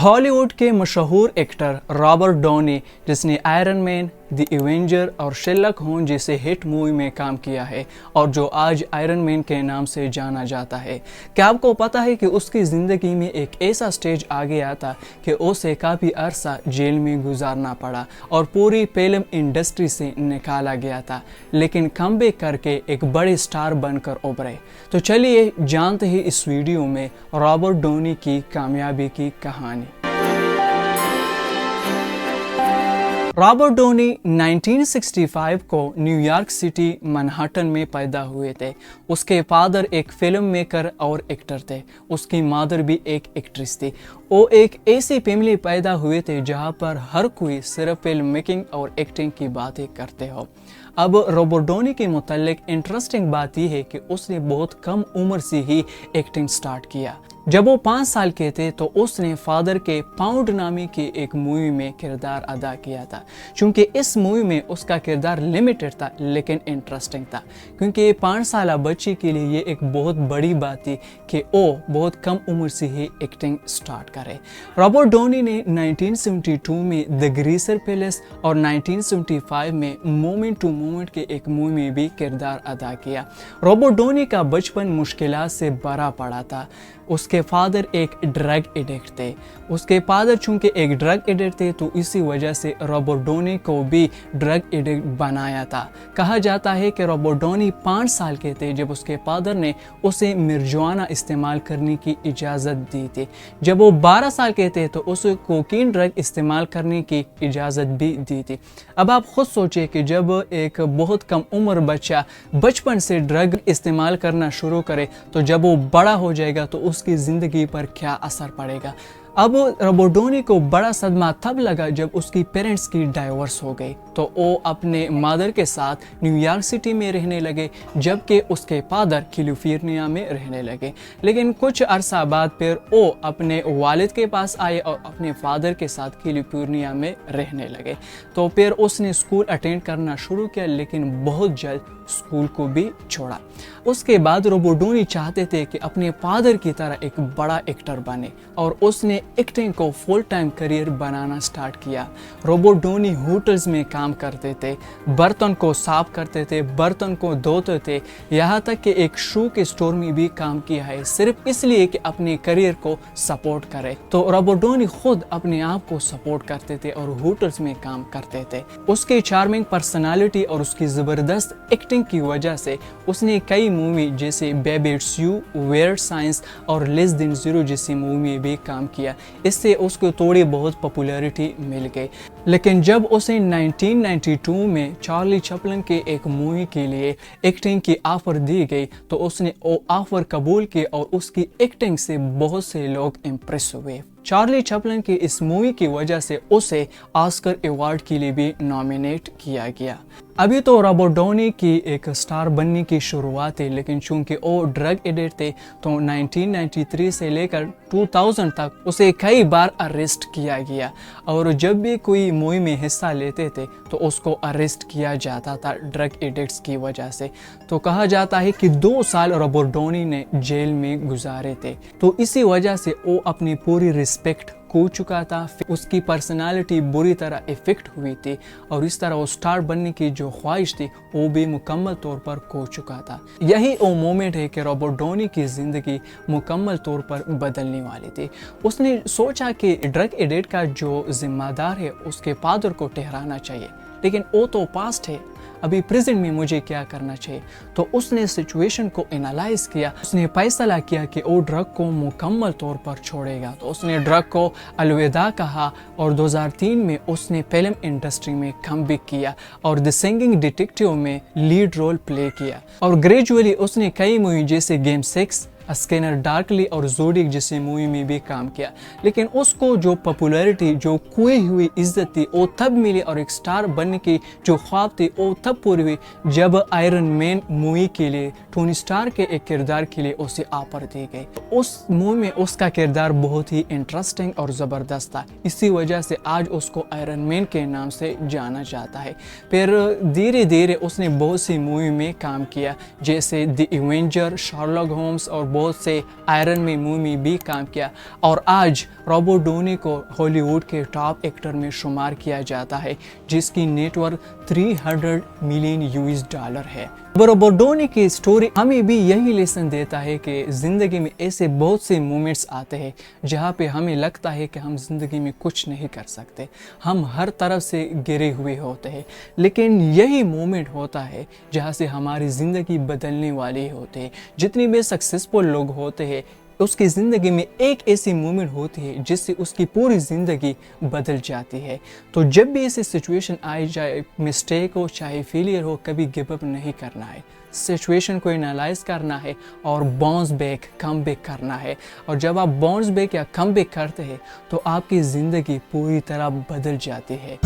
Hollywood के मशहूर actor Robert Downey, जिसने आयरन मैन, द एवेंजर और शेरलॉक होम्स जैसे हिट मूवी में काम किया है और जो आज आयरन मैन के नाम से जाना जाता है। क्या आपको पता है कि उसकी ज़िंदगी में एक ऐसा स्टेज आ गया था कि उसे काफ़ी अरसा जेल में गुजारना पड़ा और पूरी फिल्म इंडस्ट्री से निकाला गया था, लेकिन कमबैक करके एक बड़े स्टार बनकर उभरे। तो चलिए जानते हैं इस वीडियो में रॉबर्ट डॉनी की कामयाबी की कहानी। रॉबर्ट डॉनी 1965 को न्यूयॉर्क सिटी मैनहट्टन में पैदा हुए थे। उसके फादर एक फिल्म मेकर और एक्टर थे। उसकी मदर भी एक एक्ट्रेस थी। वो एक ऐसी फैमिली पैदा हुए थे जहां पर हर कोई सिर्फ फिल्म मेकिंग और एक्टिंग की बातें करते हो। अब रॉबर्ट डॉनी के मुतालिक इंटरेस्टिंग बात यह है कि उसने बहुत कम उम्र से ही एक्टिंग स्टार्ट किया। जब वो 5 साल के थे तो उसने फादर के पाउंड नामी की एक मूवी में किरदार अदा किया था। चूंकि इस मूवी में उसका किरदार लिमिटेड था लेकिन इंटरेस्टिंग था, क्योंकि 5 साल बच्ची के लिए ये एक बहुत बड़ी बात थी कि वो बहुत कम उम्र से ही एक्टिंग स्टार्ट करे। रॉबर्ट डॉनी ने 1972 में द ग्रीसर पैलेस और 1975 में मोमेंट टू मोमेंट के एक मूवी में भी किरदार अदा किया। रॉबर्ट डॉनी का बचपन मुश्किलात से भरा पड़ा था। उसके फादर एक ड्रग एडिक्ट थे। उसके फादर चूंकि एक ड्रग एडिक्ट थे तो इसी वजह से रॉबर्ट डॉनी को भी ड्रग एडिक्ट बनाया था। कहा जाता है कि रॉबर्ट डॉनी 5 साल के थे जब उसके फादर ने उसे marijuana इस्तेमाल करने की इजाज़त दी थी। जब वो 12 साल के थे तो उसे कोकीन ड्रग इस्तेमाल करने की इजाज़त भी दी थी। अब आप खुद सोचिए कि जब एक बहुत कम उम्र बच्चा बचपन से ड्रग इस्तेमाल करना शुरू करे तो जब वो बड़ा हो जाएगा तो उसकी ज़िंदगी पर क्या असर पड़ेगा। अब रॉबर्ट डॉनी को बड़ा सदमा तब लगा जब उसकी पेरेंट्स की डाइवोर्स हो गई तो वो अपने मदर के साथ न्यूयॉर्क सिटी में रहने लगे, जबकि उसके फादर कैलिफोर्निया में रहने लगे। लेकिन कुछ अरसा बाद फिर वो अपने वालिद के पास आए और अपने फादर के साथ कैलिफोर्निया में रहने लगे। तो फिर उसने स्कूल अटेंड करना शुरू किया, लेकिन बहुत जल्द स्कूल को भी छोड़ा। उसके बाद रॉबर्ट डॉनी चाहते थे कि अपने फादर की तरह एक बड़ा एक्टर बने और उसने एक्टिंग को फुल टाइम करियर बनाना स्टार्ट किया। रॉबर्ट डॉनी होटल्स में काम करते थे, बर्तन को साफ करते थे, बर्तन को धोते थे, यहाँ तक कि एक शू के स्टोर में भी काम किया है, सिर्फ इसलिए कि अपने करियर को सपोर्ट करे। तो रॉबर्ट डॉनी खुद अपने आप को सपोर्ट करते थे और होटल्स में काम करते थे। उसके चार्मिंग पर्सनालिटी और उसकी ज़बरदस्त एक्टिंग की वजह से उसने कई मूवी जैसे baby it's you, weird science और लेस देन जीरो जैसी मूवी में भी काम किया। इससे उसको थोड़ी बहुत पॉपुलैरिटी मिल गई। लेकिन जब उसे 1992 में चार्ली चैपलिन के एक मूवी के लिए एक्टिंग की ऑफर दी गई तो उसने वो ऑफर कबूल की और उसकी एक्टिंग से बहुत से लोग इम्प्रेस हुए। चार्ली चैपलिन की इस मूवी की वजह से उसे ऑस्कर अवार्ड के लिए भी नॉमिनेट किया गया। अभी तो रॉबर्ट डॉनी की एक स्टार बनने की शुरुआत है, लेकिन चूंकि वो ड्रग एडिक्ट थे तो 1993 से लेकर 2000 तक उसे कई बार अरेस्ट किया गया और जब भी कोई मूवी में हिस्सा लेते थे तो उसको अरेस्ट किया जाता था ड्रग एडिक्ट्स की वजह से। तो कहा जाता है कि 2 साल रॉबर्ट डॉनी ने जेल में गुजारे थे। तो इसी वजह से वो अपनी पूरी रिस्पेक्ट खो चुका था। उसकी पर्सनालिटी बुरी तरह इफेक्ट हुई थी और इस तरह वो स्टार बनने की जो ख्वाहिश थी वो भी मुकम्मल तौर पर खो चुका था। यही वो मोमेंट है कि रॉबर्ट डॉनी की ज़िंदगी मुकम्मल तौर पर बदलने वाली थी। उसने सोचा कि ड्रग एडिक्ट का जो जिम्मेदार है उसके फादर को ठहराना चाहिए, लेकिन वो तो पास्ट है, अभी प्रेजेंट में मुझे क्या करना चाहिए। तो उसने सिचुएशन को एनालाइज किया। उसने फैसला किया कि वो ड्रग को मुकम्मल तौर पर छोड़ेगा। तो उसने ड्रग को अलविदा कहा और 2003 में उसने फिल्म इंडस्ट्री में कमबैक किया और द सिंगिंग डिटेक्टिव में लीड रोल प्ले किया। और ग्रेजुअली उसने कई मूवी जैसे गेम 6, स्कैनर डार्कली और ज़ोडिएक जैसी मूवी में भी काम किया। लेकिन उसको जो पॉपुलैरिटी, जो खोई हुई इज्जत थी वो तब मिली और एक स्टार बनने की जो ख्वाब थी वो तब पूरी हुई जब आयरन मैन मूवी के लिए टोनी स्टार के एक किरदार के लिए उसे ऑफर दी गई। उस मूवी में उसका किरदार बहुत ही इंटरेस्टिंग और ज़बरदस्त था। इसी वजह से आज उसको आयरन मैन के नाम से जाना जाता है। फिर धीरे धीरे उसने बहुत सी मूवी में काम किया जैसे द एवेंजर, शेरलॉक होम्स और बहुत से आयरन मैन मूवी भी काम किया और आज रॉबर्ट डॉनी को हॉलीवुड के टॉप एक्टर में शुमार किया जाता है, जिसकी नेटवर्थ 300 मिलियन US$ है। रॉबर्ट डॉनी की स्टोरी हमें भी यही लेसन देता है कि ज़िंदगी में ऐसे बहुत से मोमेंट्स आते हैं जहाँ पे हमें लगता है कि हम ज़िंदगी में कुछ नहीं कर सकते, हम हर तरफ से गिरे हुए होते हैं, लेकिन यही मोमेंट होता है जहाँ से हमारी ज़िंदगी बदलने वाली होती है। जितने भी सक्सेसफुल लोग होते हैं उसकी ज़िंदगी में एक ऐसी मोमेंट होती है जिससे उसकी पूरी ज़िंदगी बदल जाती है। तो जब भी ऐसी सिचुएशन आई, चाहे मिस्टेक हो चाहे फेलियर हो, कभी गिव अप नहीं करना है, सिचुएशन को एनालाइज करना है और बाउंस बैक कम बैक करना है। और जब आप बाउंस बैक या कम बैक करते हैं तो आपकी ज़िंदगी पूरी तरह बदल जाती है।